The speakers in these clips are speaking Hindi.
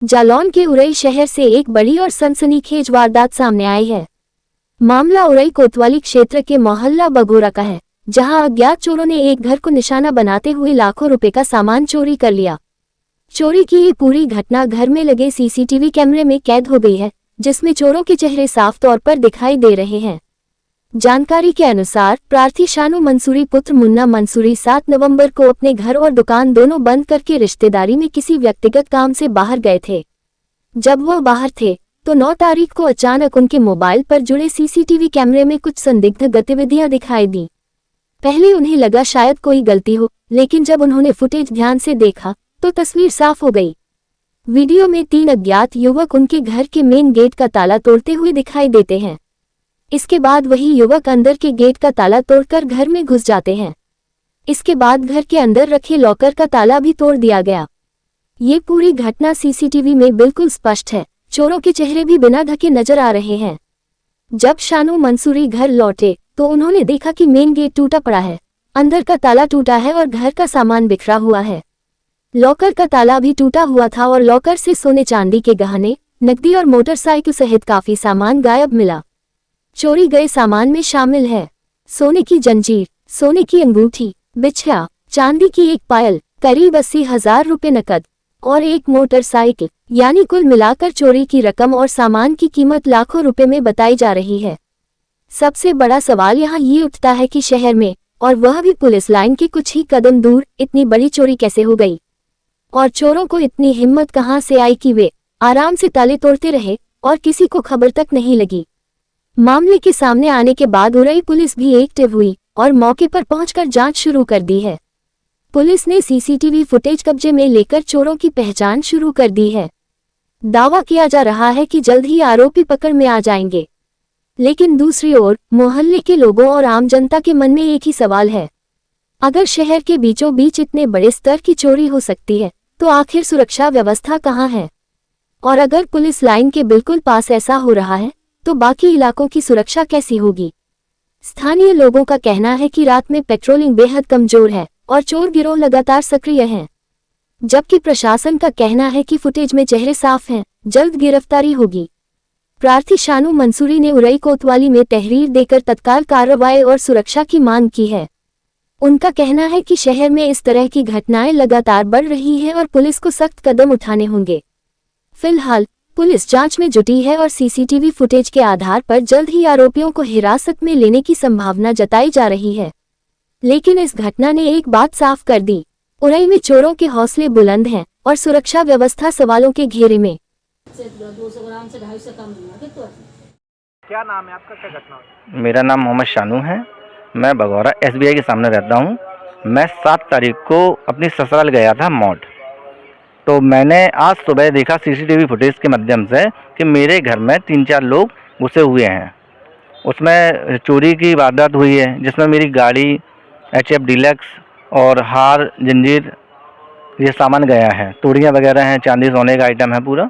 जालौन के उरई शहर से एक बड़ी और सनसनीखेज वारदात सामने आई है। मामला उरई कोतवाली क्षेत्र के मोहल्ला बगोरा का है, जहां अज्ञात चोरों ने एक घर को निशाना बनाते हुए लाखों रुपए का सामान चोरी कर लिया। चोरी की ये पूरी घटना घर में लगे सीसीटीवी कैमरे में कैद हो गई है, जिसमें चोरों के चेहरे साफ तौर पर दिखाई दे रहे हैं। जानकारी के अनुसार प्रार्थी शानू मंसूरी पुत्र मुन्ना मंसूरी 7 नवंबर को अपने घर और दुकान दोनों बंद करके रिश्तेदारी में किसी व्यक्तिगत काम से बाहर गए थे। जब वह बाहर थे तो 9 तारीख को अचानक उनके मोबाइल पर जुड़े सीसीटीवी कैमरे में कुछ संदिग्ध गतिविधियां दिखाई दी। पहले उन्हें लगा शायद कोई गलती हो, लेकिन जब उन्होंने फुटेज ध्यान से देखा तो तस्वीर साफ हो गई। वीडियो में 3 अज्ञात युवक उनके घर के मेन गेट का ताला तोड़ते हुए दिखाई देते हैं। इसके बाद वही युवक अंदर के गेट का ताला तोड़कर घर में घुस जाते हैं। इसके बाद घर के अंदर रखे लॉकर का ताला भी तोड़ दिया गया। ये पूरी घटना सीसीटीवी में बिल्कुल स्पष्ट है। चोरों के चेहरे भी बिना ढके नजर आ रहे हैं। जब शानू मंसूरी घर लौटे तो उन्होंने देखा कि मेन गेट टूटा पड़ा है, अंदर का ताला टूटा है और घर का सामान बिखरा हुआ है। लॉकर का ताला भी टूटा हुआ था और लॉकर से सोने चांदी के गहने, नकदी और मोटरसाइकिल सहित काफी सामान गायब मिला। चोरी गए सामान में शामिल है सोने की जंजीर, सोने की अंगूठी, बिछिया, चांदी की एक पायल, करीब 80,000 रुपए नकद और एक मोटरसाइकिल, यानी कुल मिलाकर चोरी की रकम और सामान की कीमत लाखों रुपए में बताई जा रही है। सबसे बड़ा सवाल यहाँ ये उठता है कि शहर में, और वह भी पुलिस लाइन के कुछ ही कदम दूर, इतनी बड़ी चोरी कैसे हो गई और चोरों को इतनी हिम्मत कहाँ से आई कि वे आराम से ताले तोड़ते रहे और किसी को खबर तक नहीं लगी। मामले के सामने आने के बाद उरई पुलिस भी एक्टिव हुई और मौके पर पहुंचकर जांच शुरू कर दी है। पुलिस ने सीसीटीवी फुटेज कब्जे में लेकर चोरों की पहचान शुरू कर दी है। दावा किया जा रहा है कि जल्द ही आरोपी पकड़ में आ जाएंगे। लेकिन दूसरी ओर मोहल्ले के लोगों और आम जनता के मन में एक ही सवाल है, अगर शहर के बीचों बीच इतने बड़े स्तर की चोरी हो सकती है तो आखिर सुरक्षा व्यवस्था कहाँ है? और अगर पुलिस लाइन के बिल्कुल पास ऐसा हो रहा है तो बाकी इलाकों की सुरक्षा कैसी होगी? स्थानीय लोगों का कहना है कि रात में पेट्रोलिंग बेहद कमजोर है और चोर गिरोह लगातार सक्रिय हैं, जबकि प्रशासन का कहना है कि फुटेज में चेहरे साफ हैं, जल्द गिरफ्तारी होगी। प्रार्थी शानू मंसूरी ने उरई कोतवाली में तहरीर देकर तत्काल कार्रवाई और सुरक्षा की मांग की है। उनका कहना है कि शहर में इस तरह की घटनाएं लगातार बढ़ रही हैं और पुलिस को सख्त कदम उठाने होंगे। फिलहाल पुलिस जांच में जुटी है और सीसीटीवी फुटेज के आधार पर जल्द ही आरोपियों को हिरासत में लेने की संभावना जताई जा रही है। लेकिन इस घटना ने एक बात साफ कर दी, उरई में चोरों के हौसले बुलंद हैं और सुरक्षा व्यवस्था सवालों के घेरे में। 200 ग्राम से 250 कम नहीं है। क्या नाम है आपका, क्या घटना हुई? मेरा नाम मोहम्मद शानू है। मैं बगौरा SBI के सामने रहता हूँ। मैं 7 तारीख को अपनी ससुराल गया था मौड, तो मैंने आज सुबह देखा सीसीटीवी फुटेज के माध्यम से कि मेरे घर में 3-4 लोग घुसे हुए हैं। उसमें चोरी की वारदात हुई है, जिसमें मेरी गाड़ी, HF डीलक्स और हार, जंजीर, ये सामान गया है। तोड़ियाँ वगैरह हैं, चांदी सोने का आइटम है पूरा।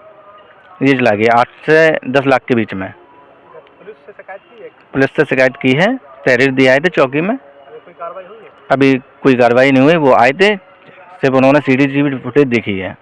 ये चला गया 8 से 10 लाख के बीच में। पुलिस से शिकायत की है? पुलिस से शिकायत की है, तहरीर दिया है थे चौकी में। कोई कार्रवाई हुई है? अभी कोई कार्रवाई नहीं हुई। वो आए थे, सिर्फ उन्होंने सीसीटीवी फुटेज देखी है।